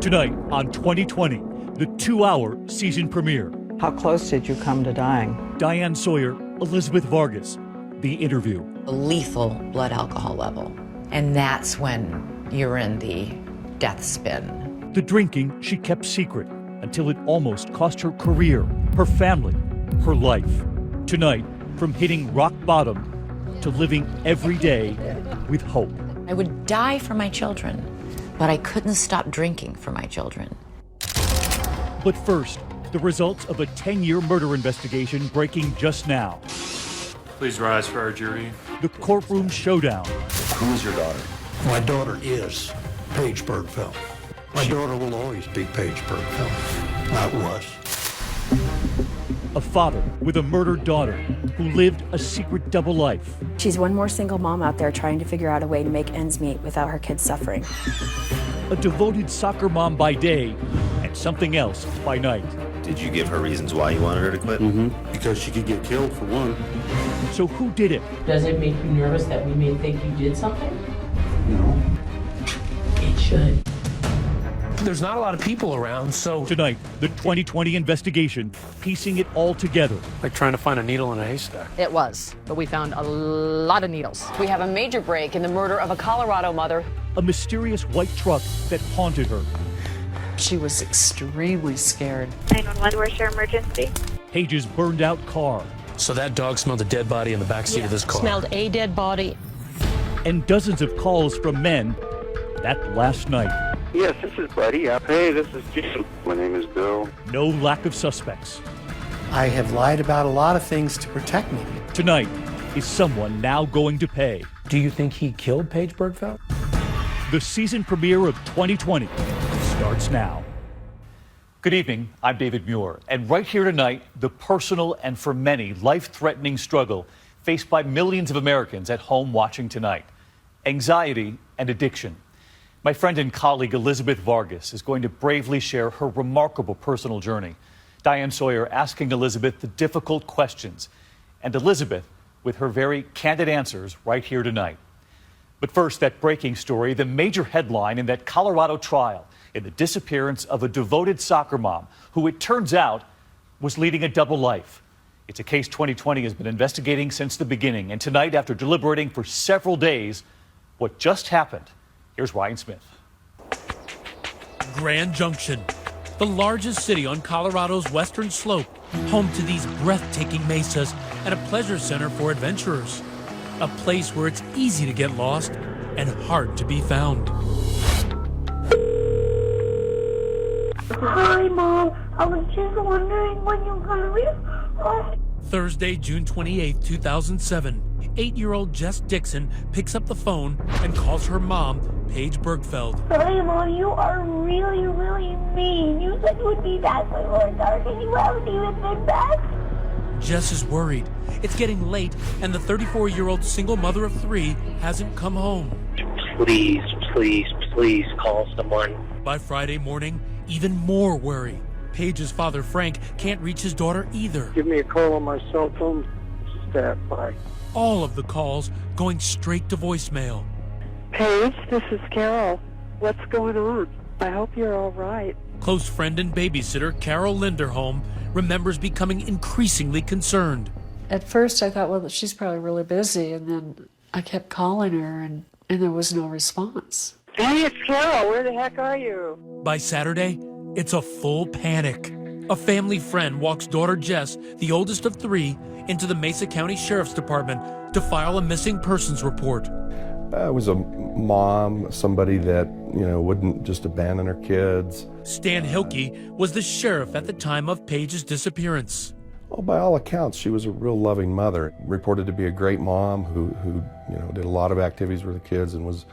Tonight on 2020, the 2-hour season premiere. How close did you come to dying? Diane Sawyer, Elizabeth Vargas. The interview. A lethal blood alcohol level. And that's when you're in the death spin. The drinking she kept secret until it almost cost her career, her family, her life. Tonight, from hitting rock bottom to living every day with hope. I would die for my children, but I couldn't stop drinking for my children. But first, the results of a 10-year murder investigation breaking just now. Please rise for our jury. The courtroom showdown. Who is your daughter? My daughter is Paige Bergfeld. My daughter will always be Paige Bergfeld, not was. A father with a murdered daughter who lived a secret double life. She's one more single mom out there trying to figure out a way to make ends meet without her kids suffering. A devoted soccer mom by day and something else by night. Did you give her reasons why you wanted her to quit? Because she could get killed for one. So who did it? Does it make you nervous that we may think you did something? No. It should. There's not a lot of people around, so... Tonight, the 2020 investigation, piecing it all together. Like trying to find a needle in a haystack. It was, but we found a lot of needles. We have a major break in the murder of a Colorado mother. A mysterious white truck that haunted her. She was extremely scared. 911, where's your emergency? Paige's burned out car. So that dog smelled a dead body in the backseat of this car. Smelled a dead body. And dozens of calls from men that last night. Yes, this is Buddy. Hey, this is Jim. My name is Bill. No lack of suspects. I have lied about a lot of things to protect me. Tonight, is someone now going to pay? Do you think he killed Paige Bergfeld? The season premiere of 2020 starts now. Good evening, I'm David Muir, and right here tonight, the personal and for many life-threatening struggle faced by millions of Americans at home watching tonight. Anxiety and addiction. My friend and colleague Elizabeth Vargas is going to bravely share her remarkable personal journey. Diane Sawyer asking Elizabeth the difficult questions, and Elizabeth with her very candid answers right here tonight. But first, that breaking story, the major headline in that Colorado trial in the disappearance of a devoted soccer mom who it turns out was leading a double life. It's a case 2020 has been investigating since the beginning, and tonight, after deliberating for several days, what just happened. Here's Ryan Smith. Grand Junction, the largest city on Colorado's western slope, home to these breathtaking mesas and a pleasure center for adventurers. A place where it's easy to get lost and hard to be found. Hi, Mom. I was just wondering when you're gonna leave. Thursday, June 28, 2007. 8-year-old Jess Dixon picks up the phone and calls her mom, Paige Bergfeld. Sorry, Mom, you are really, really mean. You said you would be back by more dark, and you haven't even been back. Jess is worried. It's getting late, and the 34-year-old single mother of 3 hasn't come home. Please, please, please call someone. By Friday morning, even more worry. Paige's father, Frank, can't reach his daughter either. Give me a call on my cell phone. Stand by. All of the calls going straight to voicemail. Paige, this is Carol. What's going on? I hope you're all right. Close friend and babysitter Carol Linderholm remembers becoming increasingly concerned. At first I thought, well, she's probably really busy, and then I kept calling her, and there was no response. Hey, it's Carol. Where the heck are you? By Saturday, it's a full panic. A family friend walks daughter Jess, the oldest of 3, into the Mesa County Sheriff's Department to file a missing persons report. I was a mom, somebody that, wouldn't just abandon her kids. Stan Hilke was the sheriff at the time of Paige's disappearance. Well, by all accounts, she was a real loving mother. Reported to be a great mom who did a lot of activities with the kids and was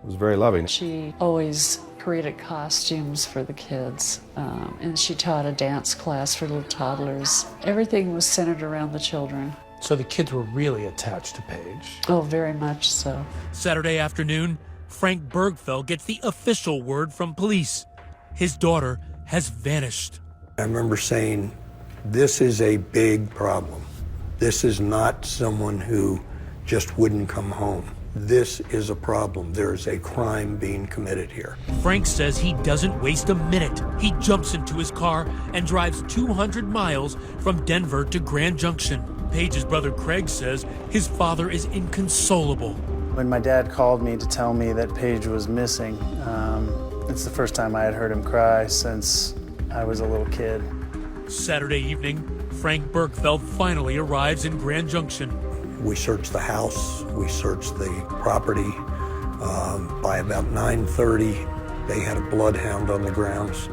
very loving. She always created costumes for the kids, and she taught a dance class for little toddlers. Everything was centered around the children. So the kids were really attached to Paige. Oh, very much so. Saturday afternoon, Frank Bergfeld gets the official word from police. His daughter has vanished. I remember saying, this is a big problem. This is not someone who just wouldn't come home. This is a problem. There's a crime being committed here. Frank says he doesn't waste a minute. He jumps into his car and drives 200 miles from Denver to Grand Junction. Paige's brother Craig says his father is inconsolable. When my dad called me to tell me that Paige was missing, it's the first time I had heard him cry since I was a little kid. Saturday evening, Frank Bergfeld finally arrives in Grand Junction. We searched the house, we searched the property. By about 9:30, they had a bloodhound on the grounds,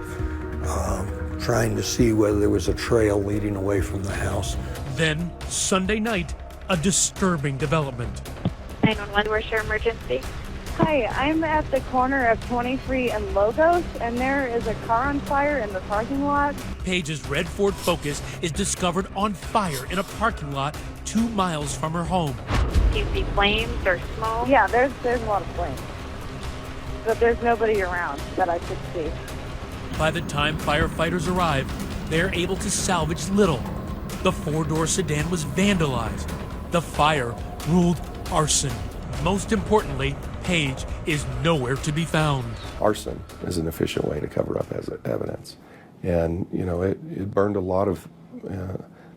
trying to see whether there was a trail leading away from the house. Then, Sunday night, a disturbing development. 911, where's your emergency? Hi, I'm at the corner of 23 and Logos, and there is a car on fire in the parking lot. Paige's red Ford Focus is discovered on fire in a parking lot 2 miles from her home. Do you see flames or smoke? Yeah, there's a lot of flames. But there's nobody around that I could see. By the time firefighters arrive, they're able to salvage little. The four-door sedan was vandalized. The fire ruled arson. Most importantly, Paige is nowhere to be found. Arson is an efficient way to cover up evidence. And, you know, it burned a lot of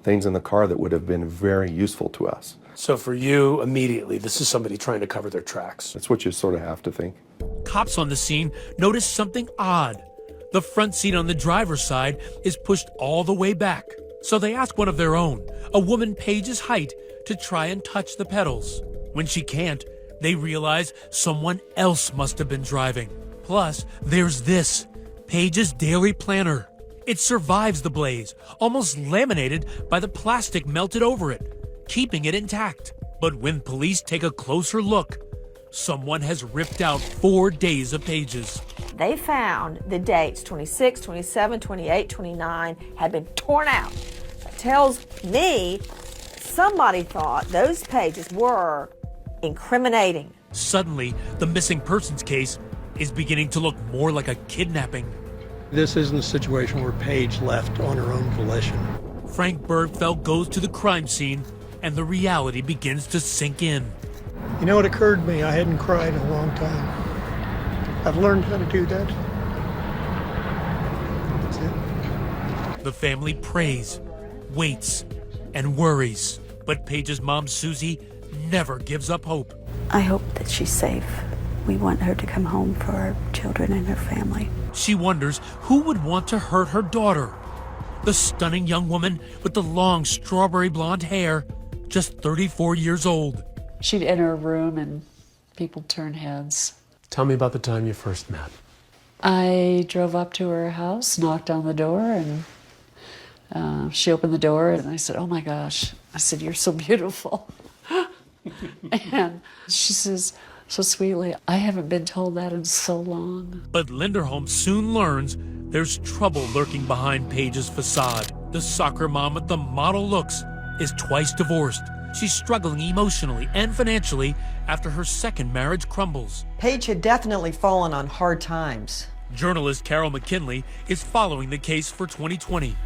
things in the car that would have been very useful to us. So for you, immediately, this is somebody trying to cover their tracks. That's what you sort of have to think. Cops on the scene notice something odd. The front seat on the driver's side is pushed all the way back. So they ask one of their own, a woman Paige's height, to try and touch the pedals. When she can't, they realize someone else must have been driving. Plus, there's this, Paige's daily planner. It survives the blaze, almost laminated by the plastic melted over it, keeping it intact. But when police take a closer look, someone has ripped out 4 days of pages. They found the dates 26, 27, 28, 29 had been torn out. That tells me somebody thought those pages were incriminating. Suddenly, the missing persons case is beginning to look more like a kidnapping. This isn't a situation where Paige left on her own volition. Frank Bergfeld goes to the crime scene, and the reality begins to sink in. You know, it occurred to me I hadn't cried in a long time. I've learned how to do that. That's it. The family prays, waits, and worries. But Paige's mom, Susie, never gives up hope. I hope that she's safe. We want her to come home for our children and her family. She wonders who would want to hurt her daughter. The stunning young woman with the long strawberry blonde hair, just 34 years old. She'd enter a room and people turn heads. Tell me about the time you first met. I drove up to her house, knocked on the door, and she opened the door, and I said, "Oh my gosh." I said, "You're so beautiful." And she says, so sweetly, "I haven't been told that in so long." But Linderholm soon learns there's trouble lurking behind Paige's facade. The soccer mom with the model looks is twice divorced. She's struggling emotionally and financially after her second marriage crumbles. Paige had definitely fallen on hard times. Journalist Carol McKinley is following the case for 2020.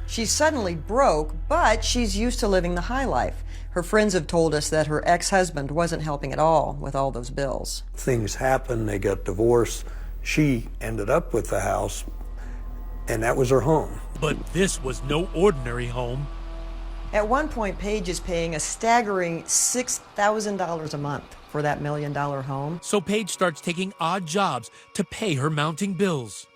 She's suddenly broke, but she's used to living the high life. Her friends have told us that her ex-husband wasn't helping at all with all those bills. Things happened, they got divorced. She ended up with the house, and that was her home. But this was no ordinary home. At one point, Paige is paying a staggering $6,000 a month for that $1 million home. So Paige starts taking odd jobs to pay her mounting bills.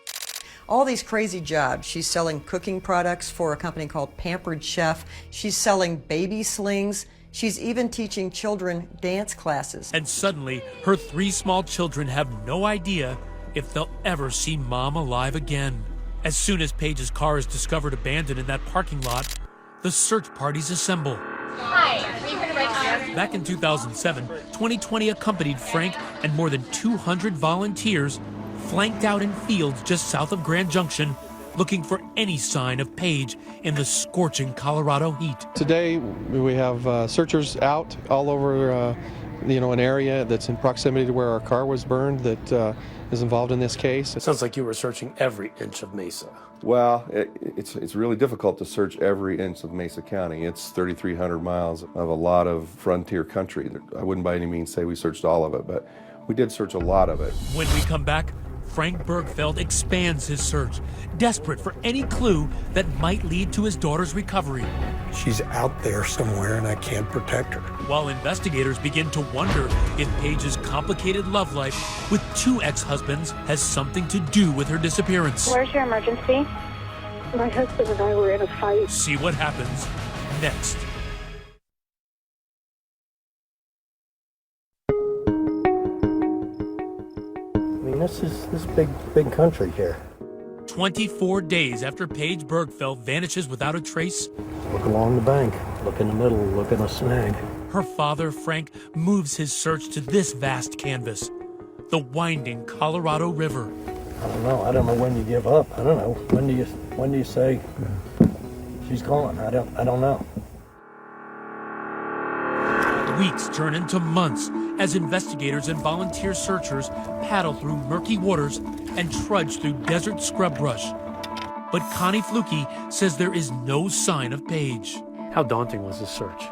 All these crazy jobs. She's selling cooking products for a company called Pampered Chef. She's selling baby slings. She's even teaching children dance classes. And suddenly, her 3 small children have no idea if they'll ever see Mom alive again. As soon as Paige's car is discovered abandoned in that parking lot, the search parties assemble. Hi, are you here to register? Back in 2007, 2020 accompanied Frank and more than 200 volunteers flanked out in fields just south of Grand Junction looking for any sign of Paige in the scorching Colorado heat. Today, we have searchers out all over, an area that's in proximity to where our car was burned that is involved in this case. It sounds like you were searching every inch of Mesa. Well, it's really difficult to search every inch of Mesa County. It's 3,300 miles of a lot of frontier country. I wouldn't by any means say we searched all of it, but we did search a lot of it. When we come back, Frank Bergfeld expands his search, desperate for any clue that might lead to his daughter's recovery. She's out there somewhere and I can't protect her. While investigators begin to wonder if Paige's complicated love life with two ex-husbands has something to do with her disappearance. Where's your emergency? My husband and I were in a fight. See what happens next. This is big country here. 24 days after Paige Bergfeld vanishes without a trace, Look along the bank, look in the middle, look in a snag. her father, Frank, moves his search to this vast canvas, the winding Colorado River. I don't know when you give up. I don't know. When do you say she's gone? I don't know. Weeks turn into months as investigators and volunteer searchers paddle through murky waters and trudge through desert scrub brush. But Connie Fluke says there is no sign of Paige. How daunting was this search?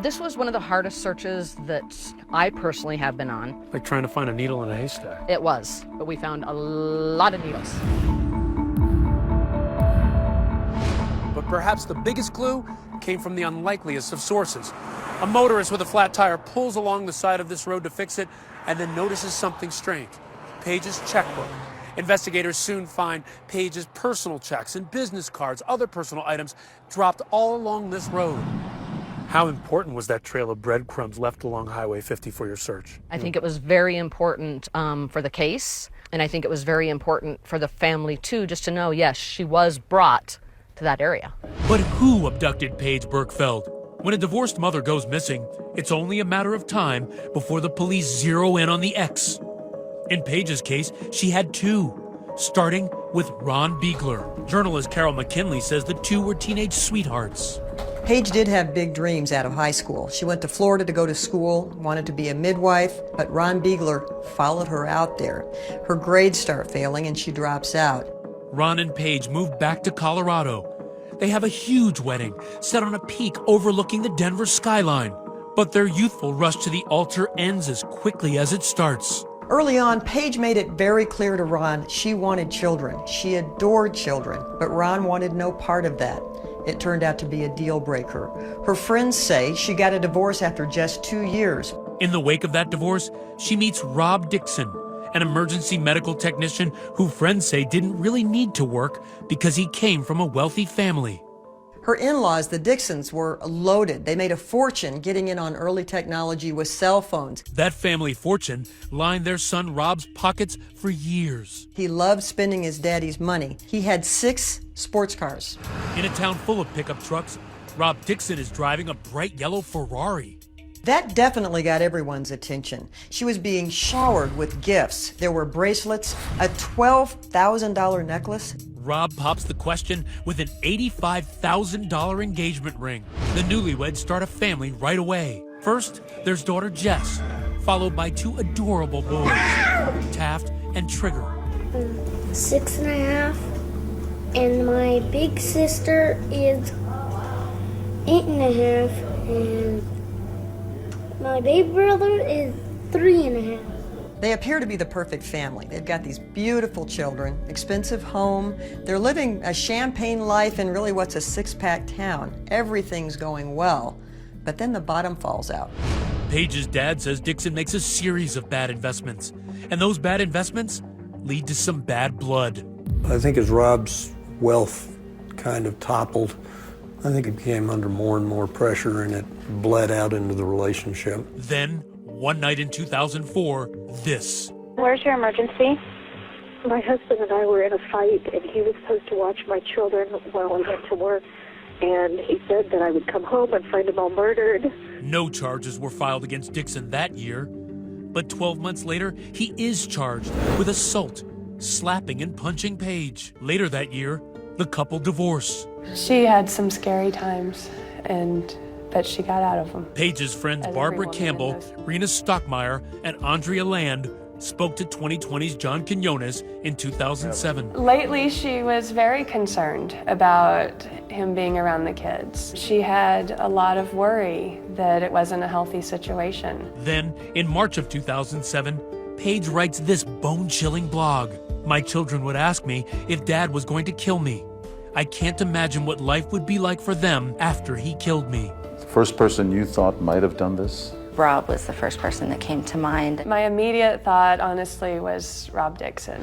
This was one of the hardest searches that I personally have been on. Like trying to find a needle in a haystack. It was, but we found a lot of needles. But perhaps the biggest clue came from the unlikeliest of sources. A motorist with a flat tire pulls along the side of this road to fix it and then notices something strange. Paige's checkbook. Investigators soon find Paige's personal checks and business cards, other personal items dropped all along this road. How important was that trail of breadcrumbs left along Highway 50 for your search? I think it was very important for the case, and I think it was very important for the family too, just to know, yes, she was brought to that area. But who abducted Paige Bergfeld? When a divorced mother goes missing, it's only a matter of time before the police zero in on the ex. In Paige's case, she had two, starting with Ron Biegler. Journalist Carol McKinley says the two were teenage sweethearts. Paige did have big dreams out of high school. She went to Florida to go to school, wanted to be a midwife, but Ron Biegler followed her out there. Her grades start failing and she drops out. Ron and Paige moved back to Colorado. They have a huge wedding set on a peak overlooking the Denver skyline. But their youthful rush to the altar ends as quickly as it starts. Early on, Paige made it very clear to Ron she wanted children. She adored children, but Ron wanted no part of that. It turned out to be a deal breaker. Her friends say she got a divorce after just 2 years. In the wake of that divorce, she meets Rob Dixon, an emergency medical technician who friends say didn't really need to work because he came from a wealthy family. Her in-laws, the Dixons, were loaded. They made a fortune getting in on early technology with cell phones. That family fortune lined their son Rob's pockets for years. He loved spending his daddy's money. He had 6 sports cars. In a town full of pickup trucks, Rob Dixon is driving a bright yellow Ferrari. That definitely got everyone's attention. She was being showered with gifts. There were bracelets, a $12,000 necklace. Rob pops the question with an $85,000 engagement ring. The newlyweds start a family right away. First, there's daughter Jess, followed by 2 adorable boys, Taft and Trigger. 6.5, and my big sister is 8.5, and my baby brother is 3.5. They appear to be the perfect family. They've got these beautiful children, expensive home. They're living a champagne life in really what's a 6-pack town. Everything's going well, but then the bottom falls out. Paige's dad says Dixon makes a series of bad investments, and those bad investments lead to some bad blood. I think as Rob's wealth kind of toppled, I think it came under more and more pressure and it bled out into the relationship. Then, one night in 2004, this. Where's your emergency? My husband and I were in a fight, and he was supposed to watch my children while I went to work, and he said that I would come home and find them all murdered. No charges were filed against Dixon that year, but 12 months later, he is charged with assault slapping and punching Paige. Later that year, the couple divorced. She had some scary times, but she got out of them. Paige's friends Barbara Campbell, Rena Stockmeyer, and Andrea Land spoke to 2020's John Quinones in 2007. Lately, she was very concerned about him being around the kids. She had a lot of worry that it wasn't a healthy situation. Then, in March of 2007, Paige writes this bone-chilling blog. My children would ask me if Dad was going to kill me. I can't imagine what life would be like for them after he killed me. The first person you thought might have done this? Rob was the first person that came to mind. My immediate thought, honestly, was Rob Dixon.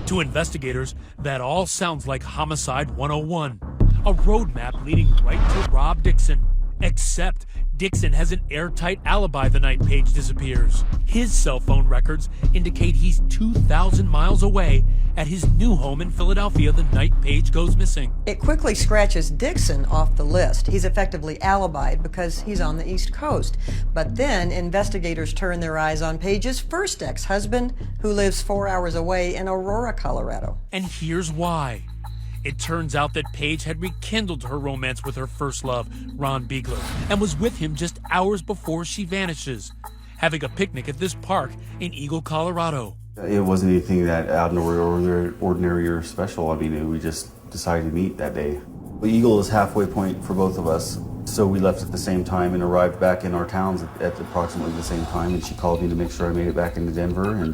To investigators, that all sounds like Homicide 101, a roadmap leading right to Rob Dixon. Except Dixon has an airtight alibi the night Paige disappears. His cell phone records indicate he's 2,000 miles away at his new home in Philadelphia the night Paige goes missing. It quickly scratches Dixon off the list. He's effectively alibied because he's on the East Coast. But then investigators turn their eyes on Paige's first ex-husband, who lives 4 hours away in Aurora, Colorado. And here's why. It turns out that Paige had rekindled her romance with her first love, Ron Biegler, and was with him just hours before she vanishes, having a picnic at this park in Eagle, Colorado. It wasn't anything that out of ordinary or special. I mean, we just decided to meet that day. The Eagle is halfway point for both of us, so we left at the same time and arrived back in our towns at approximately the same time, and she called me to make sure I made it back into Denver, and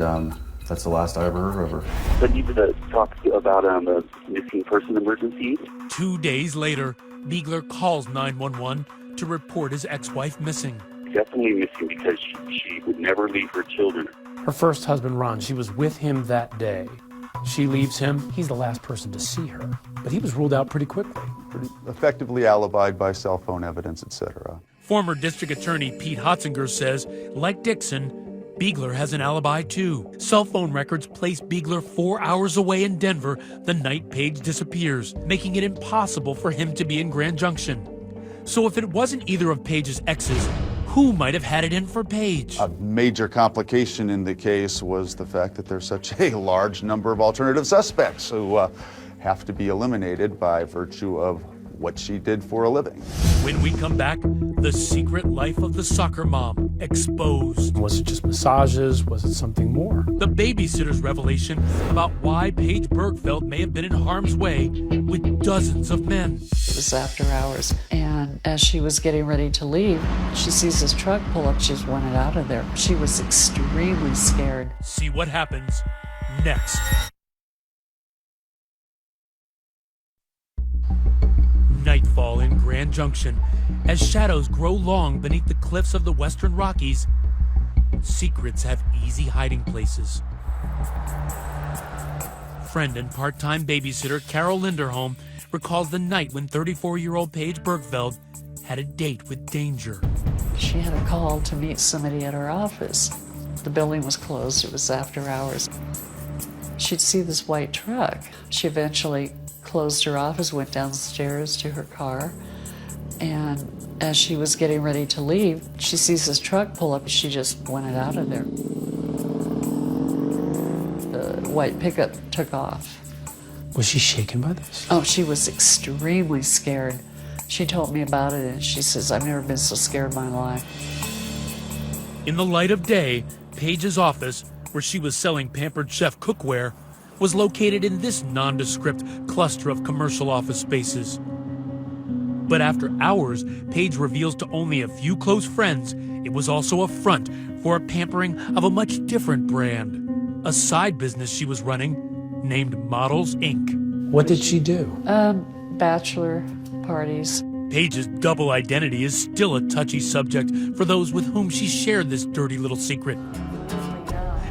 that's the last I ever heard of her. But you talk about a missing person emergency. 2 days later, Biegler calls 911 to report his ex-wife missing. Definitely missing because she would never leave her children. Her first husband, Ron, she was with him that day. She leaves him. He's the last person to see her. But he was ruled out pretty quickly. Pretty effectively alibied by cell phone evidence, etc. Former District Attorney Pete Hotzinger says, like Dixon, Biegler has an alibi too. Cell phone records place Biegler 4 hours away in Denver the night Paige disappears, making it impossible for him to be in Grand Junction. So if it wasn't either of Paige's exes, who might have had it in for Paige? A major complication in the case was the fact that there's such a large number of alternative suspects who have to be eliminated by virtue of what she did for a living. When we come back, the secret life of the soccer mom exposed. Was it just massages? Was it something more? The babysitter's revelation about why Paige Bergfeld may have been in harm's way with dozens of men. It was after hours, and as she was getting ready to leave, she sees this truck pull up. She just wanted out of there. She was extremely scared. See what happens next. Nightfall in Grand Junction. As shadows grow long beneath the cliffs of the Western Rockies, secrets have easy hiding places. Friend and part-time babysitter Carol Linderholm recalls the night when 34-year-old Paige Bergfeld had a date with danger. She had a call to meet somebody at her office. The building was closed. It was after hours. She'd see this white truck. She eventually closed her office, went downstairs to her car, and as she was getting ready to leave, she sees this truck pull up. She just wanted out of there. The white pickup took off. Was she shaken by this? Oh, she was extremely scared. She told me about it, and she says, I've never been so scared in my life. In the light of day, Paige's office, where she was selling Pampered Chef cookware, was located in this nondescript cluster of commercial office spaces. But after hours, Paige reveals to only a few close friends it was also a front for a pampering of a much different brand, a side business she was running named Models, Inc. What did she do? Bachelor parties. Paige's double identity is still a touchy subject for those with whom she shared this dirty little secret,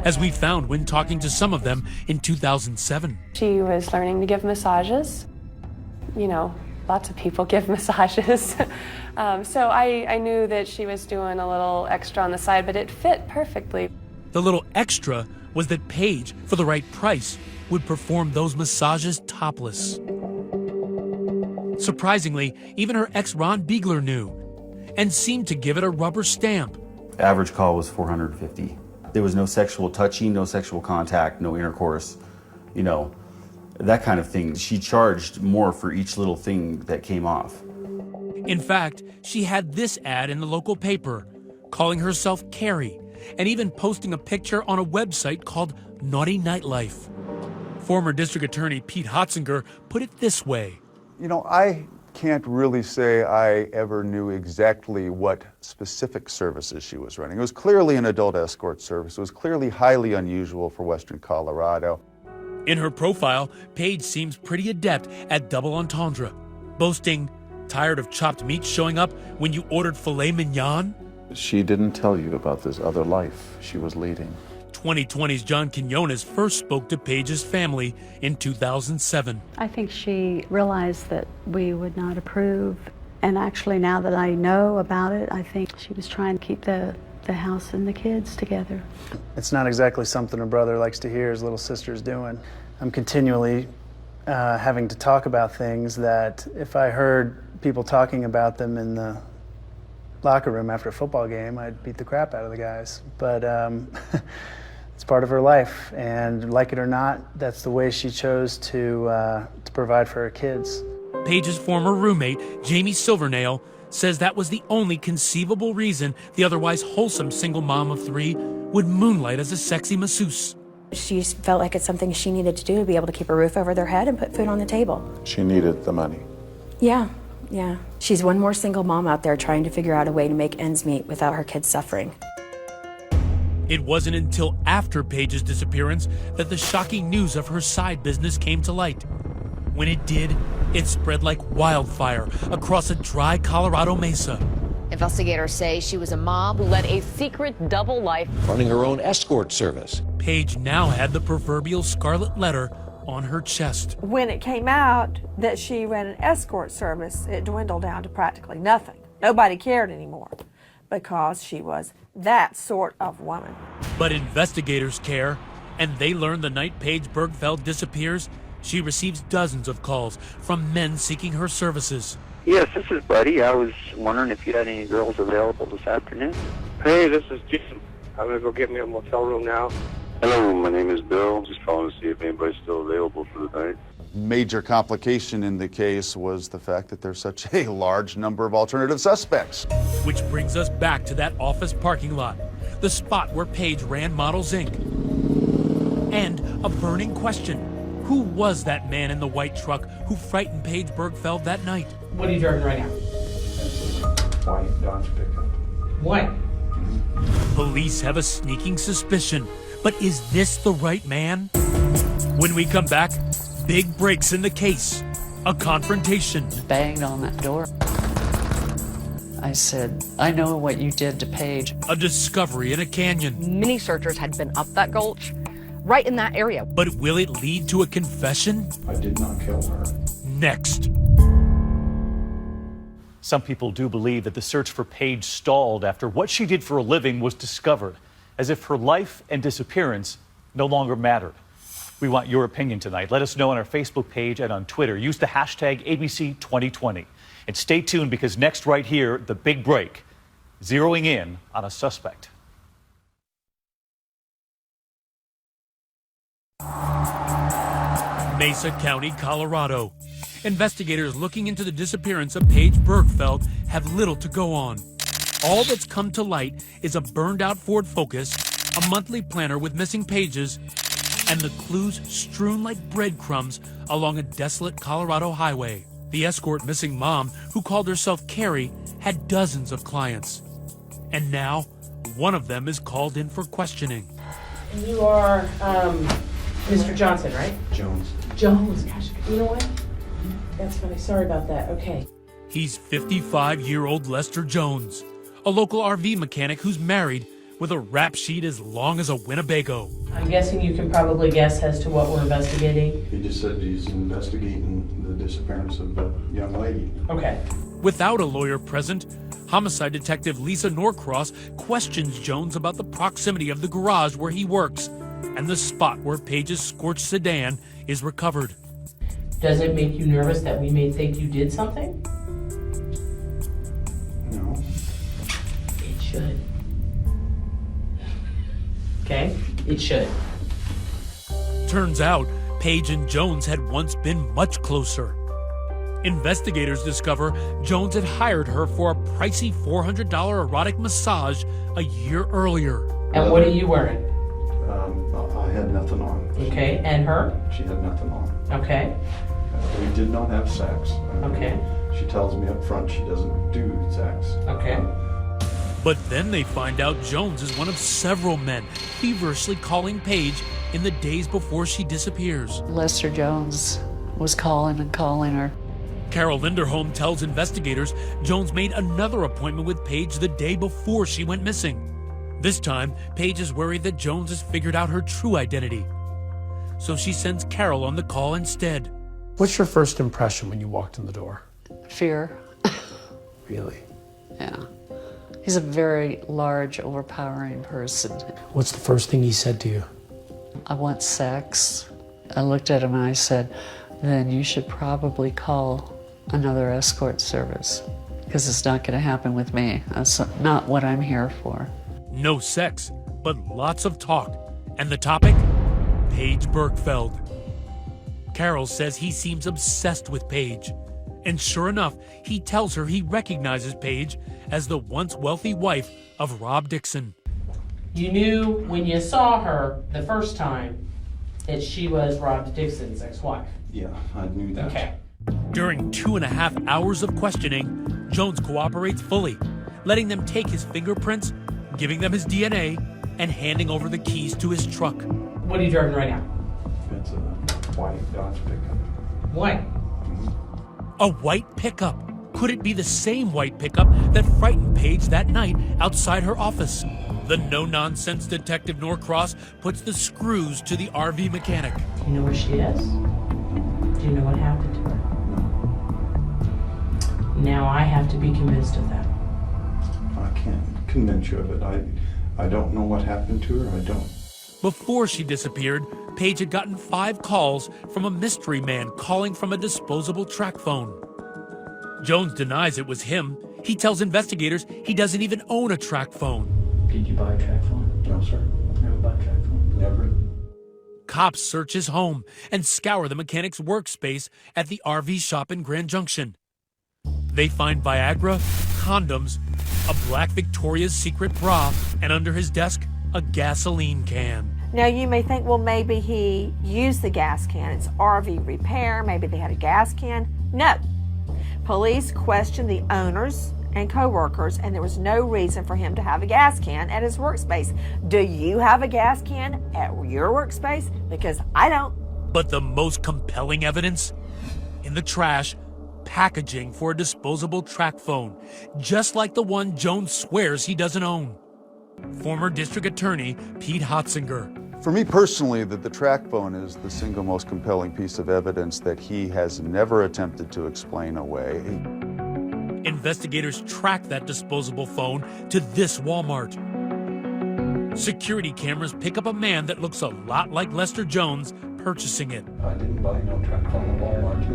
as we found when talking to some of them in 2007. She was learning to give massages. You know, lots of people give massages. So I knew that she was doing a little extra on the side, but it fit perfectly. The little extra was that Paige, for the right price, would perform those massages topless. Surprisingly, even her ex Ron Biegler knew and seemed to give it a rubber stamp. Average call was $450. There was no sexual touching, no sexual contact, no intercourse. you know, that kind of thing. She charged more for each little thing that came off. In fact, she had this ad in the local paper, calling herself Carrie, and even posting a picture on a website called Naughty Nightlife. Former District Attorney Pete Hotzinger put it this way. You know, I can't really say I ever knew exactly what specific services she was running. It was clearly an adult escort service. It was clearly highly unusual for Western Colorado. In her profile, Paige seems pretty adept at double entendre, boasting, "Tired of chopped meat showing up when you ordered filet mignon?" She didn't tell you about this other life she was leading. 2020's John Quinones first spoke to Paige's family in 2007. I think she realized that we would not approve. And actually, now that I know about it, I think she was trying to keep the house and the kids together. It's not exactly something a brother likes to hear his little sister's doing. I'm continually having to talk about things that if I heard people talking about them in the locker room after a football game, I'd beat the crap out of the guys. But it's part of her life, and like it or not, that's the way she chose to provide for her kids. Paige's former roommate, Jamie Silvernail, says that was the only conceivable reason the otherwise wholesome single mom of 3 would moonlight as a sexy masseuse. She felt like it's something she needed to do to be able to keep a roof over their head and put food on the table. She needed the money. Yeah. She's one more single mom out there trying to figure out a way to make ends meet without her kids suffering. It wasn't until after Paige's disappearance that the shocking news of her side business came to light. When it did, it spread like wildfire across a dry Colorado mesa. Investigators say she was a mom who led a secret double life, running her own escort service. Paige now had the proverbial scarlet letter on her chest. When it came out that she ran an escort service, it dwindled down to practically nothing. Nobody cared anymore because she was that sort of woman. But investigators care, and they learn the night Paige Bergfeld disappears, she receives dozens of calls from men seeking her services. Yes, this is Buddy. I was wondering if you had any girls available this afternoon. Hey, this is Jim. I'm going to go get me a motel room now. Hello, my name is Bill. Just calling to see if anybody's still available for the night. Major complication in the case was the fact that there's such a large number of alternative suspects. Which brings us back to that office parking lot, the spot where Paige ran Models Inc. And a burning question. Who was that man in the white truck who frightened Paige Bergfeld that night? What are you driving right now? White Dodge pickup. White? Police have a sneaking suspicion, but is this the right man? When we come back, big breaks in the case. A confrontation. Banged on that door. I said, I know what you did to Paige. A discovery in a canyon. Many searchers had been up that gulch, right in that area. But will it lead to a confession? I did not kill her. Next. Some people do believe that the search for Paige stalled after what she did for a living was discovered, as if her life and disappearance no longer mattered. We want your opinion tonight. Let us know on our Facebook page and on Twitter. Use the hashtag ABC2020. And stay tuned because next right here, the big break, zeroing in on a suspect. Mesa County, Colorado. Investigators looking into the disappearance of Paige Bergfeld have little to go on. All that's come to light is a burned-out Ford Focus, a monthly planner with missing pages, and the clues strewn like breadcrumbs along a desolate Colorado highway. The Escort missing mom, who called herself Carrie, had dozens of clients. And now, one of them is called in for questioning. And you are Mr. Johnson, right? Jones. Jones. Gosh, you know what? That's funny. Sorry about that. Okay. He's 55-year-old Lester Jones, a local RV mechanic who's married with a rap sheet as long as a Winnebago. I'm guessing you can probably guess as to what we're investigating. He just said he's investigating the disappearance of the young lady. Okay. Without a lawyer present, homicide detective Lisa Norcross questions Jones about the proximity of the garage where he works and the spot where Paige's scorched sedan is recovered. Does it make you nervous that we may think you did something? No. It should. Okay? It should. Turns out, Paige and Jones had once been much closer. Investigators discover Jones had hired her for a pricey $400 erotic massage a year earlier. And what are you wearing? I had nothing on. Okay, and her? She had nothing on. Okay. We did not have sex. Okay. She tells me up front she doesn't do sex. Okay. But then they find out Jones is one of several men feverishly calling Paige in the days before she disappears. Lester Jones was calling and calling her. Carol Linderholm tells investigators Jones made another appointment with Paige the day before she went missing. This time, Paige is worried that Jones has figured out her true identity. So she sends Carol on the call instead. What's your first impression when you walked in the door? Fear. Really? Yeah. He's a very large, overpowering person. What's the first thing he said to you? I want sex. I looked at him and I said, then you should probably call another escort service because it's not going to happen with me. That's not what I'm here for. No sex, but lots of talk. And the topic? Paige Bergfeld. Carol says he seems obsessed with Paige. And sure enough, he tells her he recognizes Paige as the once wealthy wife of Rob Dixon. You knew when you saw her the first time that she was Rob Dixon's ex-wife? Yeah, I knew that. Okay. During 2.5 hours of questioning, Jones cooperates fully, letting them take his fingerprints, giving them his DNA, and handing over the keys to his truck. What are you driving right now? It's a white Dodge pickup. White. A white pickup. Could it be the same white pickup that frightened Paige that night outside her office? The no-nonsense detective Norcross puts the screws to the RV mechanic. Do you know where she is? Do you know what happened to her? Now I have to be convinced of that. I can't convince you of it. I don't know what happened to her. I don't. Before she disappeared, Paige had gotten 5 calls from a mystery man calling from a disposable track phone. Jones denies it was him. He tells investigators he doesn't even own a track phone. Did you buy a track phone? No, sir. Never bought a track phone? Never. Cops search his home and scour the mechanic's workspace at the RV shop in Grand Junction. They find Viagra, condoms, a black Victoria's Secret bra, and under his desk, a gasoline can. Now you may think, well, maybe he used the gas can. It's RV repair. Maybe they had a gas can. No. Police questioned the owners and co-workers, and there was no reason for him to have a gas can at his workspace. Do you have a gas can at your workspace? Because I don't. But the most compelling evidence? In the trash, packaging for a disposable track phone, just like the one Jones swears he doesn't own. Former District Attorney Pete Hotzinger. For me personally, the track phone is the single most compelling piece of evidence that he has never attempted to explain away. Investigators track that disposable phone to this Walmart. Security cameras pick up a man that looks a lot like Lester Jones purchasing it. I didn't buy no track phone at Walmart.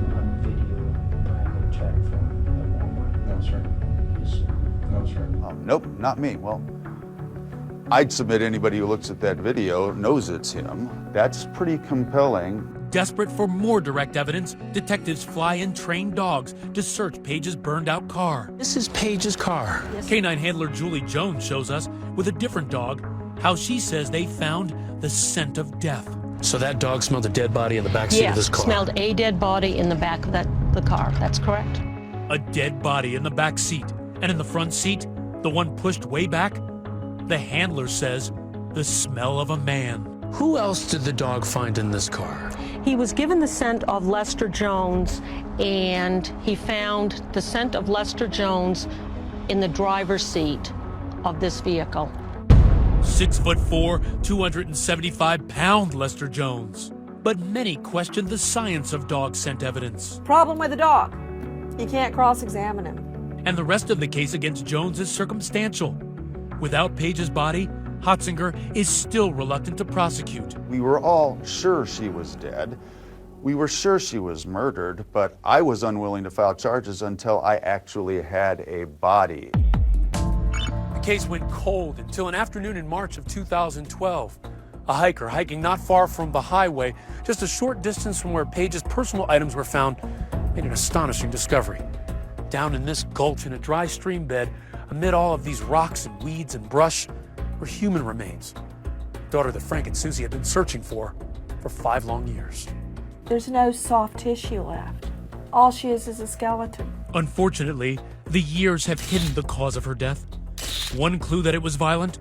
Track phone at Walmart? No, sir. Yes, sir. No, sir. Nope, not me. Well, I'd submit anybody who looks at that video knows it's him. That's pretty compelling. Desperate for more direct evidence, detectives fly in trained dogs to search Paige's burned-out car. This is Paige's car. Yes. Canine handler Julie Jones shows us, with a different dog, how she says they found the scent of death. So that dog smelled a dead body in the backseat of this car? Smelled a dead body in the back of the car. That's correct. A dead body in the back seat. And in the front seat, the one pushed way back, the handler says, the smell of a man. Who else did the dog find in this car? He was given the scent of Lester Jones, and he found the scent of Lester Jones in the driver's seat of this vehicle. 6'4", 275-pound Lester Jones. But many questioned the science of dog scent evidence. Problem with the dog. You can't cross-examine him. And the rest of the case against Jones is circumstantial. Without Paige's body, Hotzinger is still reluctant to prosecute. We were all sure she was dead. We were sure she was murdered, but I was unwilling to file charges until I actually had a body. The case went cold until an afternoon in March of 2012. a hiker hiking not far from the highway, just a short distance from where Page's personal items were found, made an astonishing discovery. Down in this gulch in a dry stream bed, amid all of these rocks and weeds and brush, were human remains. Daughter that Frank and Susie had been searching for 5 long years. There's no soft tissue left. All she is a skeleton. Unfortunately, the years have hidden the cause of her death. One clue that it was violent: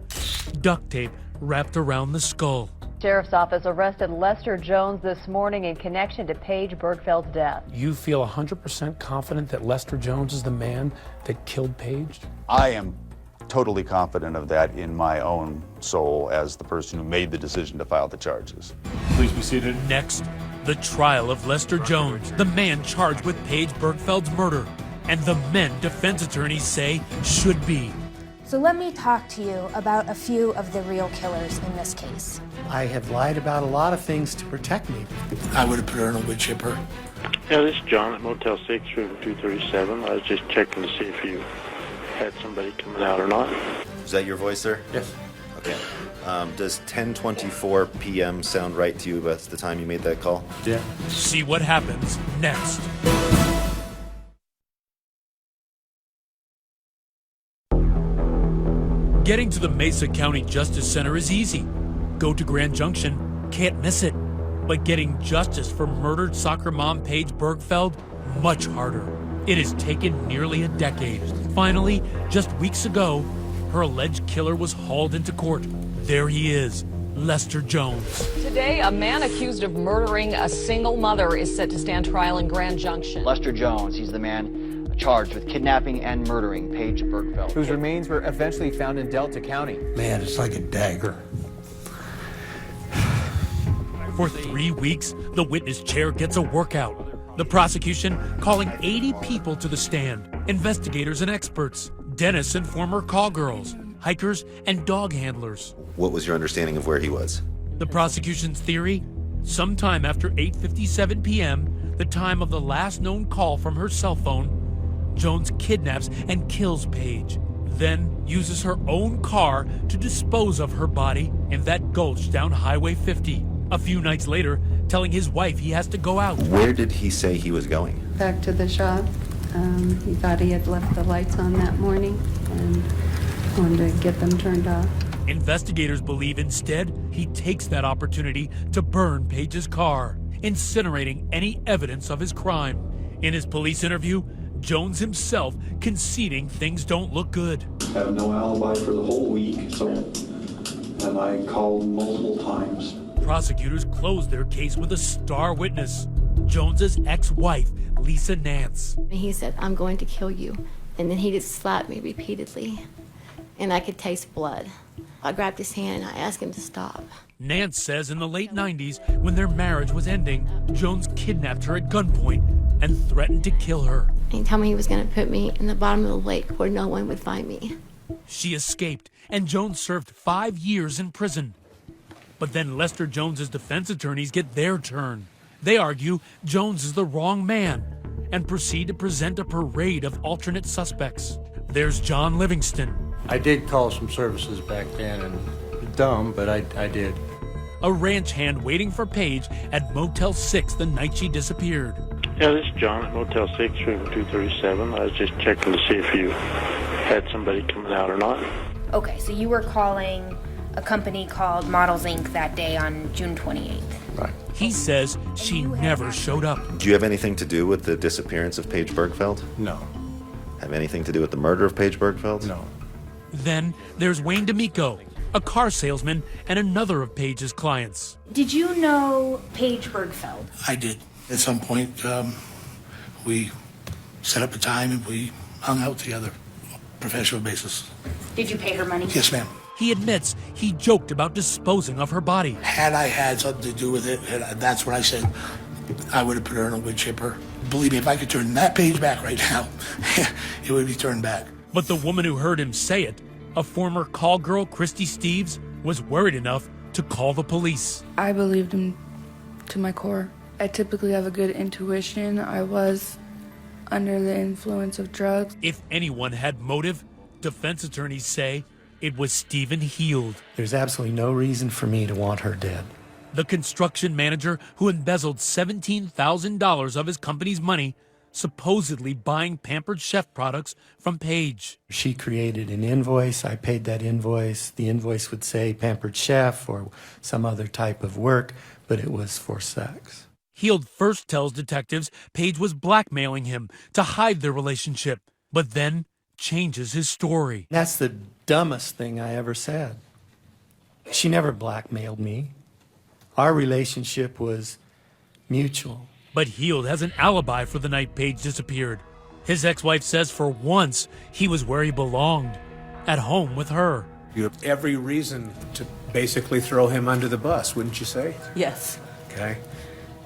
duct tape wrapped around the skull. Sheriff's office arrested Lester Jones this morning in connection to Paige Bergfeld's death. You feel 100% confident that Lester Jones is the man that killed Paige? I am totally confident of that in my own soul as the person who made the decision to file the charges. Please be seated. Next, the trial of Lester Jones, the man charged with Paige Bergfeld's murder, and the men defense attorneys say should be. So let me talk to you about a few of the real killers in this case. I have lied about a lot of things to protect me. I would have put her in a wood chipper. Yeah, this is John at Motel 6, room 237. I was just checking to see if you had somebody coming out or not. Is that your voice, sir? Yes. Okay. Does 10:24 p.m. sound right to you? That's the time you made that call? Yeah. See what happens next. Getting to the Mesa County Justice Center is easy. Go to Grand Junction, can't miss it. But getting justice for murdered soccer mom Paige Bergfeld, much harder. It has taken nearly a decade. Finally, just weeks ago, her alleged killer was hauled into court. There he is, Lester Jones. Today, a man accused of murdering a single mother is set to stand trial in Grand Junction. Lester Jones, he's the man charged with kidnapping and murdering Paige Bergfeld, whose remains were eventually found in Delta County. Man, it's like a dagger. For 3 weeks, the witness chair gets a workout. The prosecution calling 80 people to the stand, investigators and experts, dentists and former call girls, hikers and dog handlers. What was your understanding of where he was? The prosecution's theory? Sometime after 8:57 p.m., the time of the last known call from her cell phone, Jones kidnaps and kills Paige, then uses her own car to dispose of her body in that gulch down Highway 50. A few nights later, telling his wife he has to go out. Where did he say he was going? Back to the shop. He thought he had left the lights on that morning and wanted to get them turned off. Investigators believe instead he takes that opportunity to burn Paige's car, incinerating any evidence of his crime. In his police interview, Jones himself conceding things don't look good. I have no alibi for the whole week, and I called multiple times. Prosecutors closed their case with a star witness, Jones's ex-wife, Lisa Nance. He said, "I'm going to kill you." And then he just slapped me repeatedly, and I could taste blood. I grabbed his hand and I asked him to stop. Nance says in the late 90s, when their marriage was ending, Jones kidnapped her at gunpoint and threatened to kill her. He told me he was going to put me in the bottom of the lake where no one would find me. She escaped, and Jones served 5 years in prison. But then Lester Jones's defense attorneys get their turn. They argue Jones is the wrong man and proceed to present a parade of alternate suspects. There's John Livingston. I did call some services back then, and dumb, but I did. A ranch hand waiting for Paige at Motel 6 the night she disappeared. Yeah, this is John at Motel 6, room 237. I was just checking to see if you had somebody coming out or not. Okay, so you were calling a company called Models Inc. that day on June 28th. Right. He says she never showed up. Do you have anything to do with the disappearance of Paige Bergfeld? No. Have anything to do with the murder of Paige Bergfeld? No. Then there's Wayne D'Amico, a car salesman and another of Paige's clients. Did you know Paige Bergfeld? I did. At some point, we set up a time and we hung out together on a professional basis. Did you pay her money? Yes, ma'am. He admits he joked about disposing of her body. Had I had something to do with it, and that's what I said, I would have put her in a wood chipper. Believe me, if I could turn that page back right now, it would be turned back. But the woman who heard him say it, a former call girl, Christy Steves, was worried enough to call the police. I believed him to my core. I typically have a good intuition. I was under the influence of drugs. If anyone had motive, defense attorneys say It was Stephen Heald. There's absolutely no reason for me to want her dead. The construction manager who embezzled $17,000 of his company's money, supposedly buying Pampered Chef products from Paige. She created an invoice. I paid that invoice. The invoice would say Pampered Chef or some other type of work, but it was for sex. Heald first tells detectives Paige was blackmailing him to hide their relationship, but then changes his story. That's the dumbest thing I ever said. She never blackmailed me. Our relationship was mutual. But Heald has an alibi for the night Paige disappeared. His ex-wife says for once he was where he belonged, at home with her. You have every reason to basically throw him under the bus, wouldn't you say? Yes. Okay.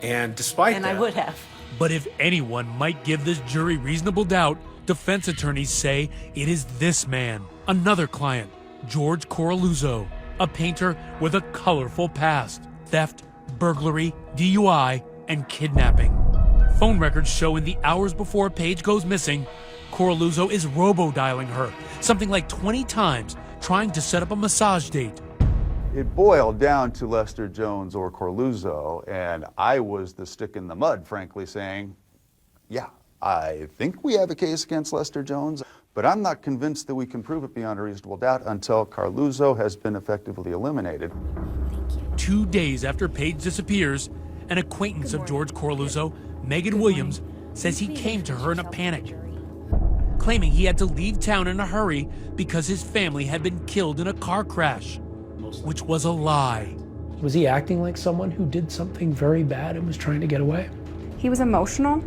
And despite that... I would have. But if anyone might give this jury reasonable doubt, defense attorneys say it is this man, another client, George Coraluzzo, a painter with a colorful past. Theft, burglary, DUI, and kidnapping. Phone records show in the hours before Paige goes missing, Coraluzzo is robo-dialing her, something like 20 times, trying to set up a massage date. It boiled down to Lester Jones or Coraluzzo, and I was the stick in the mud, frankly, saying, yeah, I think we have a case against Lester Jones, but I'm not convinced that we can prove it beyond a reasonable doubt until Coraluzzo has been effectively eliminated. 2 days after Paige disappears, an acquaintance of George Coraluzzo, Megan Williams, says he came to her in a panic, claiming he had to leave town in a hurry because his family had been killed in a car crash, which was a lie. Was he acting like someone who did something very bad and was trying to get away? He was emotional.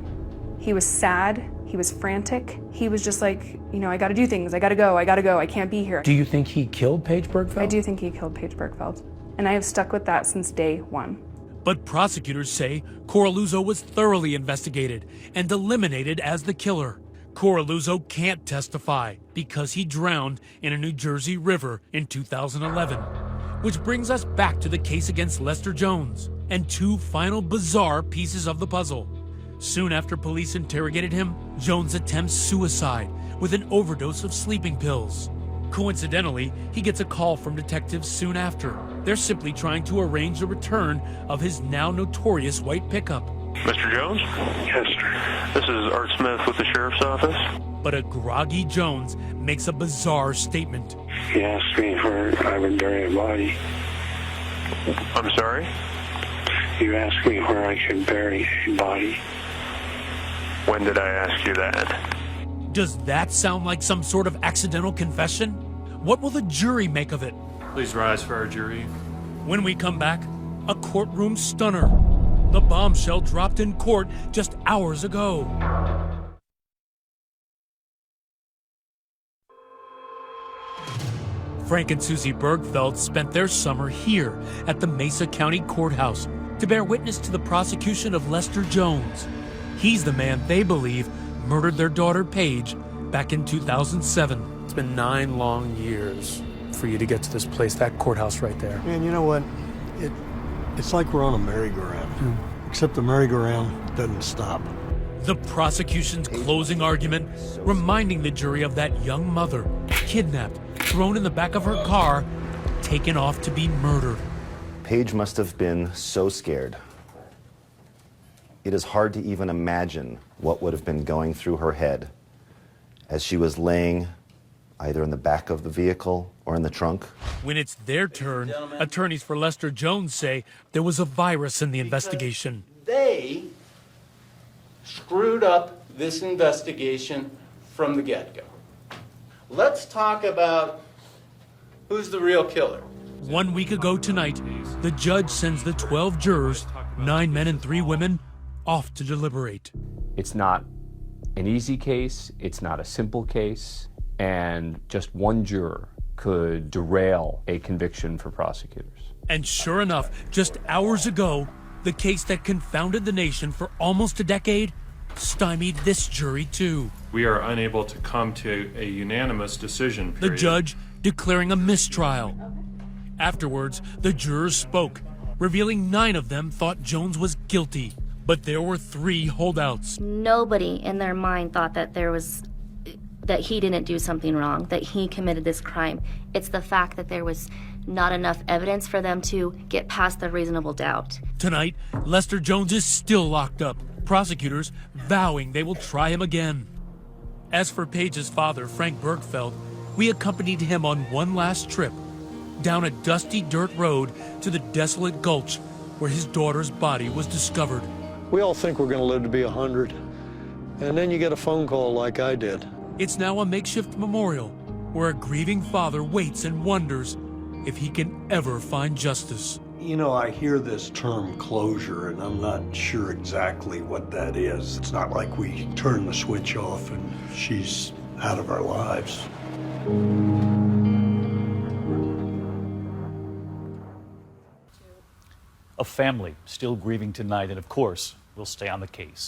He was sad. He was frantic. He was just like, you know, I gotta do things. I gotta go. I can't be here. Do you think he killed Paige Bergfeld? I do think he killed Paige Bergfeld. And I have stuck with that since day one. But prosecutors say Coraluzzo was thoroughly investigated and eliminated as the killer. Coraluzzo can't testify because he drowned in a New Jersey river in 2011. Which brings us back to the case against Lester Jones and two final bizarre pieces of the puzzle. Soon after police interrogated him, Jones attempts suicide with an overdose of sleeping pills. Coincidentally, he gets a call from detectives soon after. They're simply trying to arrange the return of his now notorious white pickup. Mr. Jones? Yes, sir. This is Art Smith with the Sheriff's Office. But a groggy Jones makes a bizarre statement. He asked me where I would bury a body. I'm sorry? You asked me where I could bury a body. When did I ask you that? Does that sound like some sort of accidental confession? What will the jury make of it? Please rise for our jury. When we come back, a courtroom stunner. The bombshell dropped in court just hours ago. Frank and Susie Bergfeld spent their summer here at the Mesa County Courthouse to bear witness to the prosecution of Lester Jones. He's the man they believe murdered their daughter Paige back in 2007. It's been 9 long years for you to get to this place, that courthouse right there. Man, you know what? It's like we're on a merry-go-round, except the merry-go-round doesn't stop. The prosecution's closing argument, reminding the jury of that young mother, kidnapped, thrown in the back of her car, taken off to be murdered. Paige must have been so scared. It is hard to even imagine what would have been going through her head as she was laying either in the back of the vehicle or in the trunk. When it's their turn, attorneys for Lester Jones say there was a virus in the investigation. They screwed up this investigation from the get-go. Let's talk about who's the real killer. 1 week ago tonight, the judge sends the 12 jurors, 9 men and 3 women, off to deliberate. It's not an easy case, it's not a simple case, and just one juror could derail a conviction for prosecutors. And sure enough, just hours ago, the case that confounded the nation for almost a decade stymied this jury too. We are unable to come to a unanimous decision. The judge declaring a mistrial. Afterwards, the jurors spoke, revealing 9 of them thought Jones was guilty. But there were 3 holdouts. Nobody in their mind thought that that he didn't do something wrong, that he committed this crime. It's the fact that there was not enough evidence for them to get past the reasonable doubt. Tonight, Lester Jones is still locked up, prosecutors vowing they will try him again. As for Paige's father, Frank Bergfeld, we accompanied him on one last trip down a dusty dirt road to the desolate gulch where his daughter's body was discovered. We all think we're going to live to be 100, and then you get a phone call like I did. It's now a makeshift memorial where a grieving father waits and wonders if he can ever find justice. You know, I hear this term closure, and I'm not sure exactly what that is. It's not like we turn the switch off and she's out of our lives. A family still grieving tonight, and of course, we'll stay on the case.